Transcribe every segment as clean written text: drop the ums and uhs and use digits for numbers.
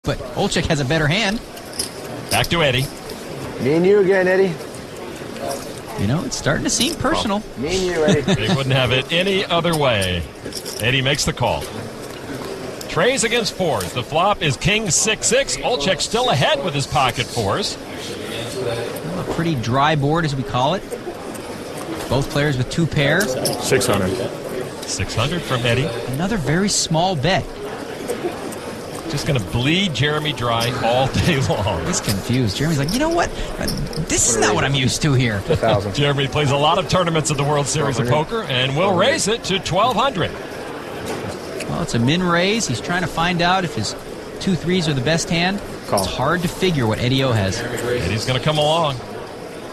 but Olczyk has a better hand. Back to Eddie. Me and you again, Eddie. You know, it's starting to seem personal. Me and you, Eddie. They wouldn't have it any other way. Eddie makes the call. Trays against fours. The flop is king 6-6. Olczyk still ahead with his pocket fours. A pretty dry board, as we call it. Both players with 2 pairs. 600. 600 from Eddie. Another very small bet. Just going to bleed Jeremy dry all day long. He's confused. Jeremy's like, you know what? This is not what I'm used to here. 1,000. Jeremy plays a lot of tournaments of the World Series of Poker and will raise it to 1,200. Well, it's a min raise. He's trying to find out if his 2 3s are the best hand. Call. It's hard to figure what Eddie O has. Eddie's going to come along.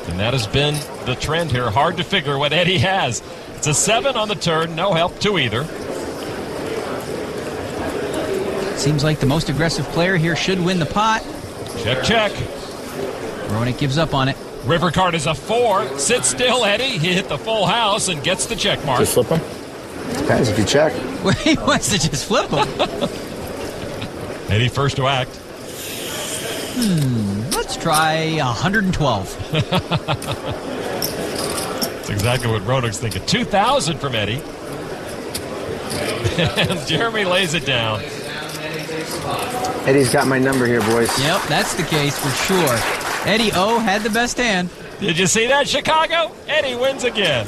And that has been the trend here. Hard to figure what Eddie has. It's a 7 on the turn. No help to either. Seems like the most aggressive player here should win the pot. Check, check. Roenick gives up on it. River card is a 4. Sit still, Eddie. He hit the full house and gets the check mark. Just flip him? Depends if you check. Well, he wants to just flip him. Eddie first to act. Let's try 112. That's exactly what Roenick's thinking. 2,000 from Eddie. And Jeremy lays it down. Eddie's got my number here, boys. Yep, that's the case for sure. Eddie O had the best hand. Did you see that, Chicago? Eddie wins again.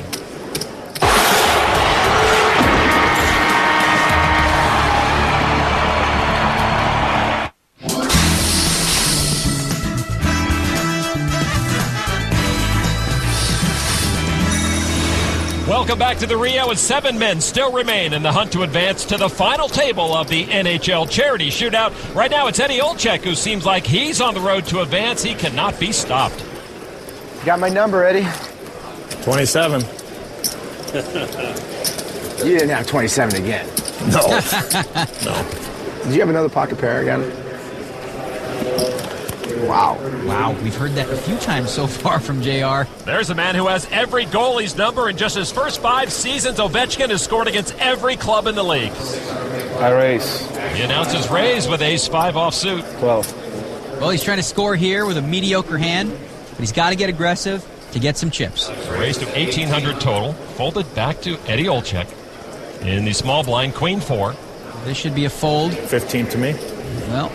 Welcome back to the Rio, and 7 men still remain in the hunt to advance to the final table of the NHL Charity Shoutout. Right now, it's Eddie Olczyk, who seems like he's on the road to advance. He cannot be stopped. Got my number, Eddie. 27. You didn't have 27 again. No. No. Did you have another pocket pair again? Wow. Wow, we've heard that a few times so far from JR. There's a man who has every goalie's number. In just his first 5 seasons, Ovechkin has scored against every club in the league. I raise. He announces raise with ace-5 offsuit. 12. Well, he's trying to score here with a mediocre hand, but he's got to get aggressive to get some chips. Raised to 1,800 total. Folded back to Eddie Olczyk. In the small blind, queen 4. This should be a fold. 15 to me. Well,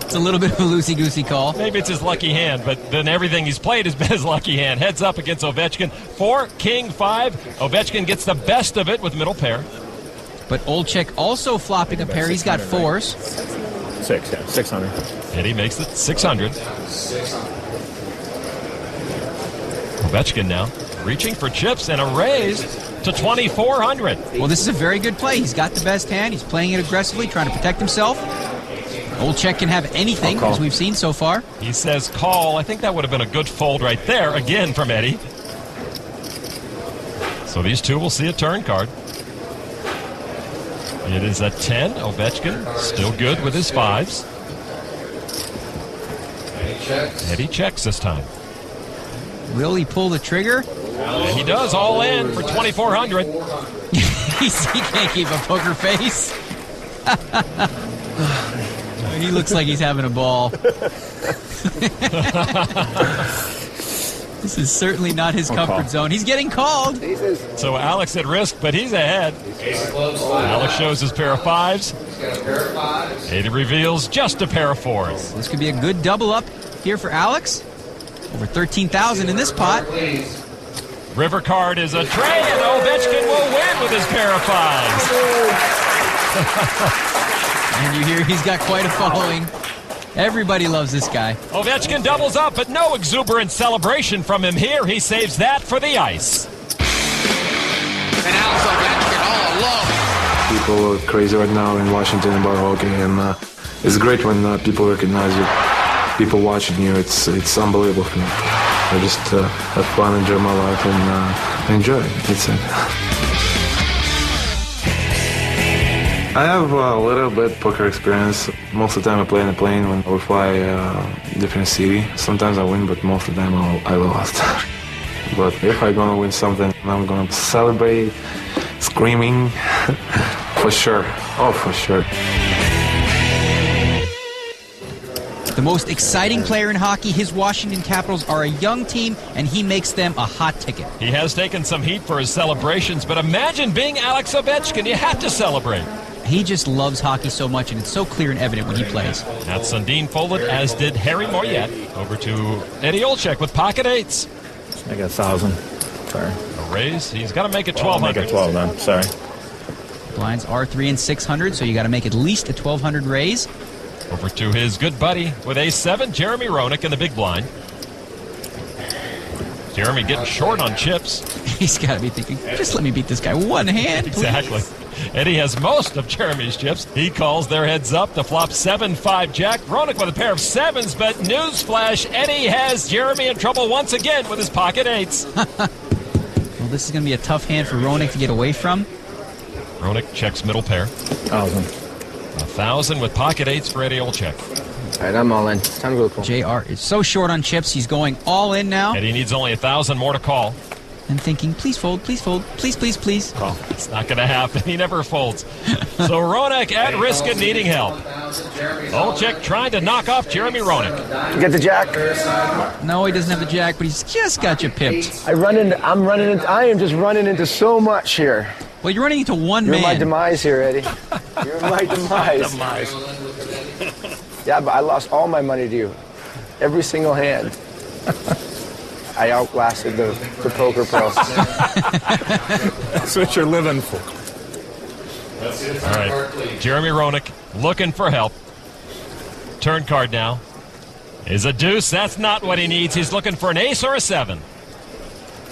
It's a little bit of a loosey-goosey call. Maybe it's his lucky hand, but then everything he's played has been his lucky hand. Heads up against Ovechkin. 4, king 5. Ovechkin gets the best of it with middle pair. But Olczyk also flopping a pair. He's got 4s. 6, yeah. 600. Eddie makes it 600. Ovechkin now reaching for chips and a raise to 2,400. Well, this is a very good play. He's got the best hand. He's playing it aggressively, trying to protect himself. Olczyk can have anything, as we've seen so far. He says call. I think that would have been a good fold right there, again from Eddie. So these two will see a turn card. It is a 10. Ovechkin still good with his 5s. Eddie checks this time. Will he pull the trigger? And he does, all in for 2,400. He can't keep a poker face. He looks like he's having a ball. This is certainly not his comfort zone. He's getting called. So Alex at risk, but he's ahead. Alex shows his pair of 5s. Eddie reveals just a pair of 4s. This could be a good double up here for Alex. Over 13,000 in this pot. River card is a tray, and Ovechkin will win with his pair of 5s. And you hear he's got quite a following. Everybody loves this guy. Ovechkin doubles up, but no exuberant celebration from him here. He saves that for the ice. And Alex Ovechkin all alone. People are crazy right now in Washington about hockey, and it's great when people recognize you. People watching you, it's unbelievable for me. I just have fun, enjoy my life, and enjoy it. That's it. I have a little bit poker experience. Most of the time I play in a plane when we fly different city. Sometimes I win, but most of the time I lost. But if I'm gonna win something, I'm gonna celebrate, screaming, for sure. Oh, for sure. The most exciting player in hockey, his Washington Capitals are a young team, and he makes them a hot ticket. He has taken some heat for his celebrations, but imagine being Alex Ovechkin. You have to celebrate. He just loves hockey so much, and it's so clear and evident when he plays. That Sundin folded, as did Harry Moyet. Over to Eddie Olczyk with pocket eights. Make it 1,000. Sorry. A raise. He's got to make it I'll 1,200. make it 12 then. Sorry. Blinds are 3 and 600, so you got to make at least a 1,200 raise. Over to his good buddy with ace-7, Jeremy Roenick in the big blind. Jeremy getting short on chips. He's got to be thinking, just let me beat this guy one hand, please. Exactly. Eddie has most of Jeremy's chips. He calls their heads up to flop 7-5 jack. Roenick with a pair of 7s, but newsflash, Eddie has Jeremy in trouble once again with his pocket 8s. Well, this is going to be a tough hand for Roenick to get away from. Roenick checks middle pair. 1,000. 1,000 with pocket 8s for Eddie Olczyk. All right, I'm all in. It's time to go to the pool. JR is so short on chips, he's going all in now. Eddie needs only 1,000 more to call. And thinking, please fold, please, please. Call. It's not going to happen. He never folds. So Roenick at risk of needing help. Olczyk trying to knock off Jeremy Roenick. You get the jack. No, he doesn't have the jack, but he's just got you pipped. I am just running into so much here. Well, you're running into one You're man. my demise here, Eddie. You're my demise. Yeah, but I lost all my money to you. Every single hand. I outlasted the poker pro. That's what you're living for. All right. Jeremy Roenick looking for help. Turn card now is a deuce. That's not what he needs. He's looking for an ace or a 7.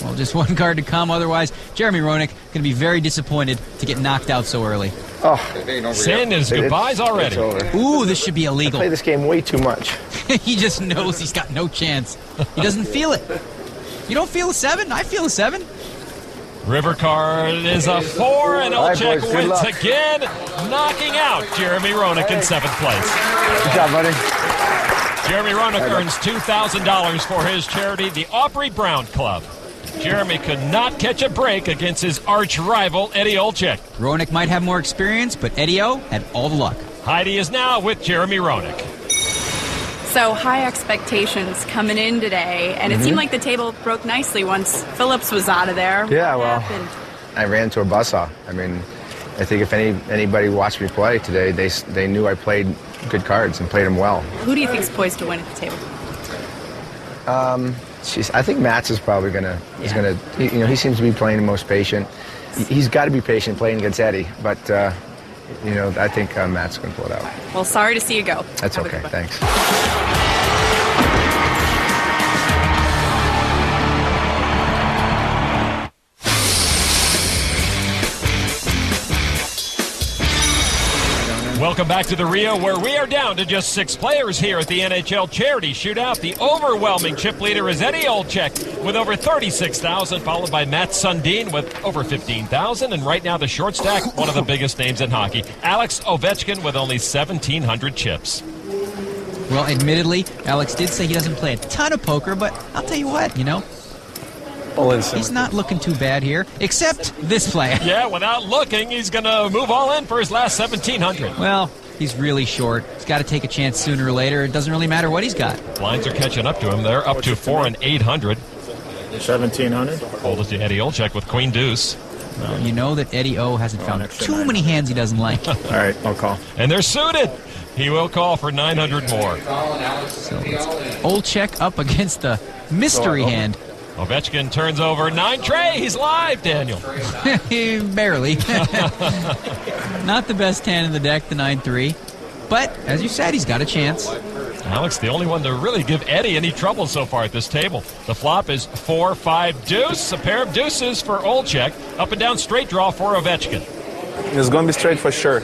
Well, just one card to come. Otherwise, Jeremy Roenick going to be very disappointed to get knocked out so early. Oh, Saying his goodbyes already. it's over. Ooh, this should be I illegal. play this game way too much. He just knows he's got no chance. He doesn't feel it. You don't feel a 7? I feel a 7. River card is a 4, and All right, Olczyk boys, good wins luck. again, knocking out Jeremy Roenick in 7th place. Good job, buddy. Jeremy Roenick earns $2,000 for his charity, the Aubrey Brown Club. Jeremy could not catch a break against his arch rival, Eddie Olczyk. Roenick might have more experience, but Eddie O had all the luck. Heidi is now with Jeremy Roenick. So high expectations coming in today, and it seemed like the table broke nicely once Phillips was out of there. Yeah, What well, happened? I ran into a buzzsaw. I mean, I think if anybody watched me play today, they knew I played good cards and played them well. Who do you think's poised to win at the table? I think Mats is probably he seems to be playing the most patient. He's got to be patient playing against Eddie, but I think Matt's going to pull it out. Well, sorry to see you go. That's Have a okay. good one. Thanks. Welcome back to the Rio, where we are down to just 6 players here at the NHL Charity Shootout. The overwhelming chip leader is Eddie Olczyk with over 36,000, followed by Matt Sundin with over 15,000. And right now the short stack, one of the biggest names in hockey, Alex Ovechkin with only 1,700 chips. Well, admittedly, Alex did say he doesn't play a ton of poker, but I'll tell you what, he's not looking too bad here, except this play. Yeah, without looking, he's going to move all in for his last 1,700. Well, he's really short. He's got to take a chance sooner or later. It doesn't really matter what he's got. Blinds are catching up to him. They're up to 4 and 800. 1,700. Hold it to Eddie Olczyk with Queen Deuce. Well, you know that Eddie O hasn't found too many hands he doesn't like. All right, I'll call. And they're suited. He will call for 900 more. So it's Olczyk up against the mystery hand. Ovechkin turns over 9 tray. He's live, Daniel. Barely. Not the best hand in the deck, the 9-3. But, as you said, he's got a chance. Alex, the only one to really give Eddie any trouble so far at this table. The flop is 4-5 deuce. A pair of deuces for Olczyk. Up and down straight draw for Ovechkin. It's going to be straight for sure.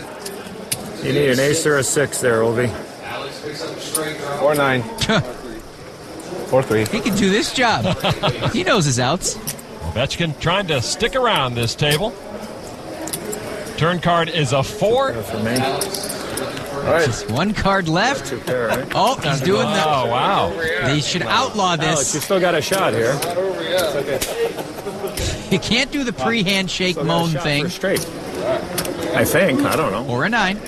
You need an ace or a 6 there, Ovi. Or 9. Or 3. He can do this job. He knows his outs. Ovechkin trying to stick around this table. Turn card is a 4. For me. All right. Just one card left. 2 pair, right? Oh, he's doing Oh, that. wow. They should outlaw Alex, you this. still got a shot here. You can't do the pre-handshake Still got a moan shot thing. for straight. I think. I don't know. Or a 9.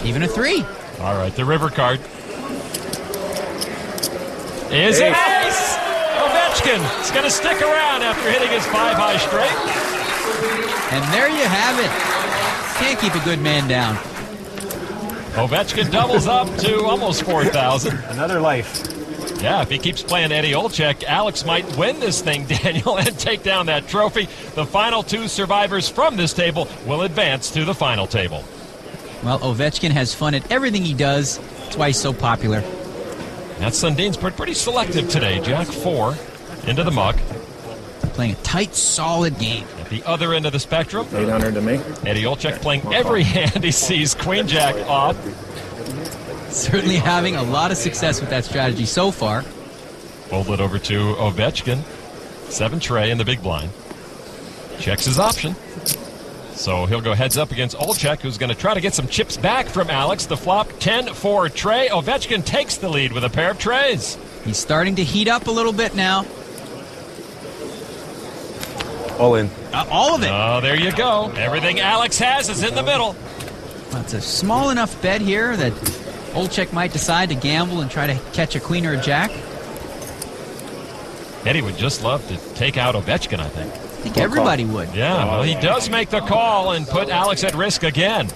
Even a 3. All right, the river card. is an ace! Ovechkin is going to stick around after hitting his 5 high straight. And there you have it. Can't keep a good man down. Ovechkin doubles up to almost 4,000. Another life. Yeah, if he keeps playing Eddie Olczyk, Alex might win this thing, Daniel, and take down that trophy. The final 2 survivors from this table will advance to the final table. Well, Ovechkin has fun at everything he does. That's why he's so popular. That Sundin's pretty selective today. Jack 4 into the muck. Playing a tight, solid game. At the other end of the spectrum, 800 to me. Eddie Olczyk playing every hand he sees. Queen Jack off. Certainly having a lot of success with that strategy so far. Fold it over to Ovechkin. 7 tray in the big blind. Checks his option. So he'll go heads up against Olczyk, who's going to try to get some chips back from Alex. The flop, 10-4 tray. Ovechkin takes the lead with a pair of trays. He's starting to heat up a little bit now. All in. All of it. Oh, there you go. Everything Alex has is in the middle. Well, it's a small enough bet here that Olczyk might decide to gamble and try to catch a queen or a jack. Eddie would just love to take out Ovechkin, I think. I think everybody would. Yeah, well, he does make the call and put Alex at risk again.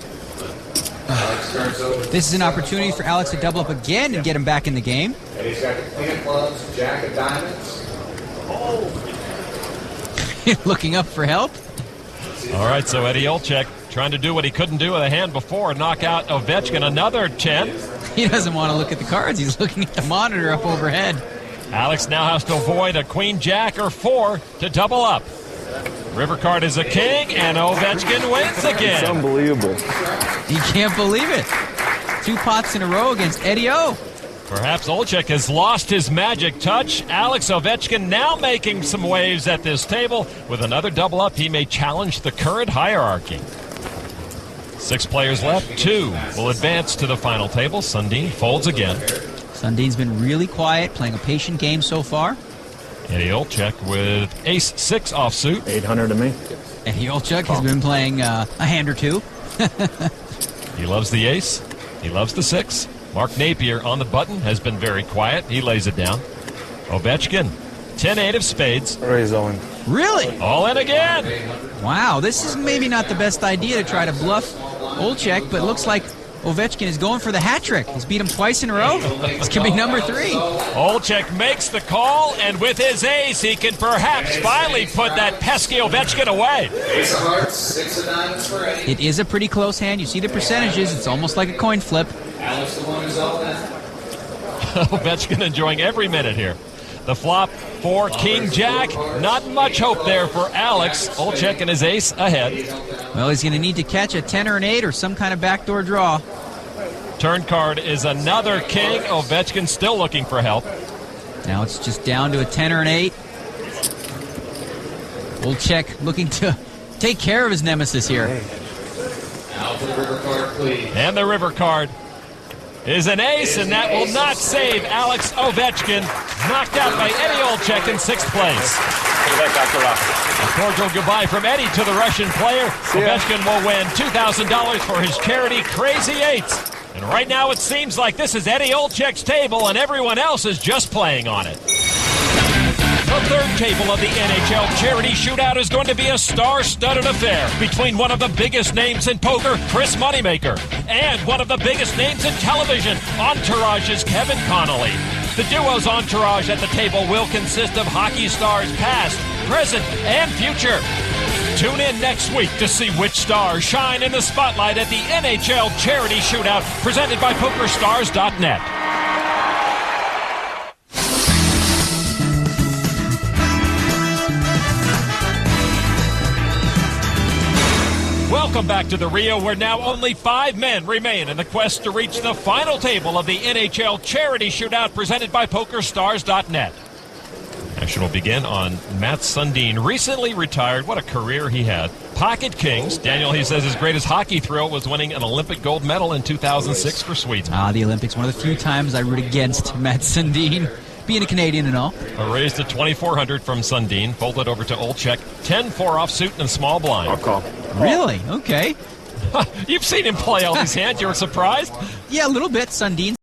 This is an opportunity for Alex to double up again and get him back in the game. And he's got the queen of clubs, jack of diamonds. Looking up for help. All right, so Eddie Olczyk trying to do what he couldn't do with a hand before, knock out Ovechkin. Another 10. He doesn't want to look at the cards. He's looking at the monitor up overhead. Alex now has to avoid a queen, jack, or 4 to double up. River card is a king, and Ovechkin wins again. It's unbelievable. He can't believe it. 2 pots in a row against Eddie O. Perhaps Olczyk has lost his magic touch. Alex Ovechkin now making some waves at this table. With another double up, he may challenge the current hierarchy. 6 players left. 2 will advance to the final table. Sundin folds again. Sundin's been really quiet, playing a patient game so far. Eddie Olczyk with ace-6 offsuit. 800 to me. Eddie Olczyk has been playing a hand or 2. He loves the ace. He loves the 6. Mark Napier on the button has been very quiet. He lays it down. Ovechkin, 10-8 of spades. Raise all in. Really? All in again. Wow, this is maybe not the best idea to try to bluff Olczyk, but it looks like Ovechkin is going for the hat trick. He's beat him twice in a row. This could be number 3. Olczyk makes the call, and with his ace, he can perhaps finally put that pesky Ovechkin away. Ace of hearts, 6 of diamonds for Eddie. It is a pretty close hand. You see the percentages. It's almost like a coin flip. Alex the one who's all that. Ovechkin enjoying every minute here. The flop for King Jack. Not much hope there for Alex. Olczyk and his ace ahead. Well, he's going to need to catch a 10 or an 8 or some kind of backdoor draw. Turn card is another king. Ovechkin still looking for help. Now it's just down to a 10 or an 8. Olczyk looking to take care of his nemesis here. Out the river card, please. And the river card is an ace, and that will not save Alex Ovechkin. Knocked out by Eddie Olczyk in 6th place. A cordial goodbye from Eddie to the Russian player. Ovechkin will win $2,000 for his charity Crazy Eights. And right now it seems like this is Eddie Olczyk's table and everyone else is just playing on it. The third table of the NHL Charity Shootout is going to be a star-studded affair between one of the biggest names in poker, Chris Moneymaker, and one of the biggest names in television, Entourage's Kevin Connolly. The duo's entourage at the table will consist of hockey stars past, present, and future. Tune in next week to see which stars shine in the spotlight at the NHL Charity Shootout presented by PokerStars.net. Welcome back to the Rio, where now only 5 men remain in the quest to reach the final table of the NHL Charity Shootout presented by PokerStars.net. Action will begin on Matt Sundin, recently retired. What a career he had. Pocket Kings. Daniel, he says his greatest hockey thrill was winning an Olympic gold medal in 2006 for Sweden. The Olympics, one of the few times I root against Matt Sundin, being a Canadian and all. A raise to 2,400 from Sundin, folded over to Olczyk. 10-4 offsuit and small blind. I'll call. Really? Okay. You've seen him play all these hands. You were surprised? Yeah, a little bit. Sundin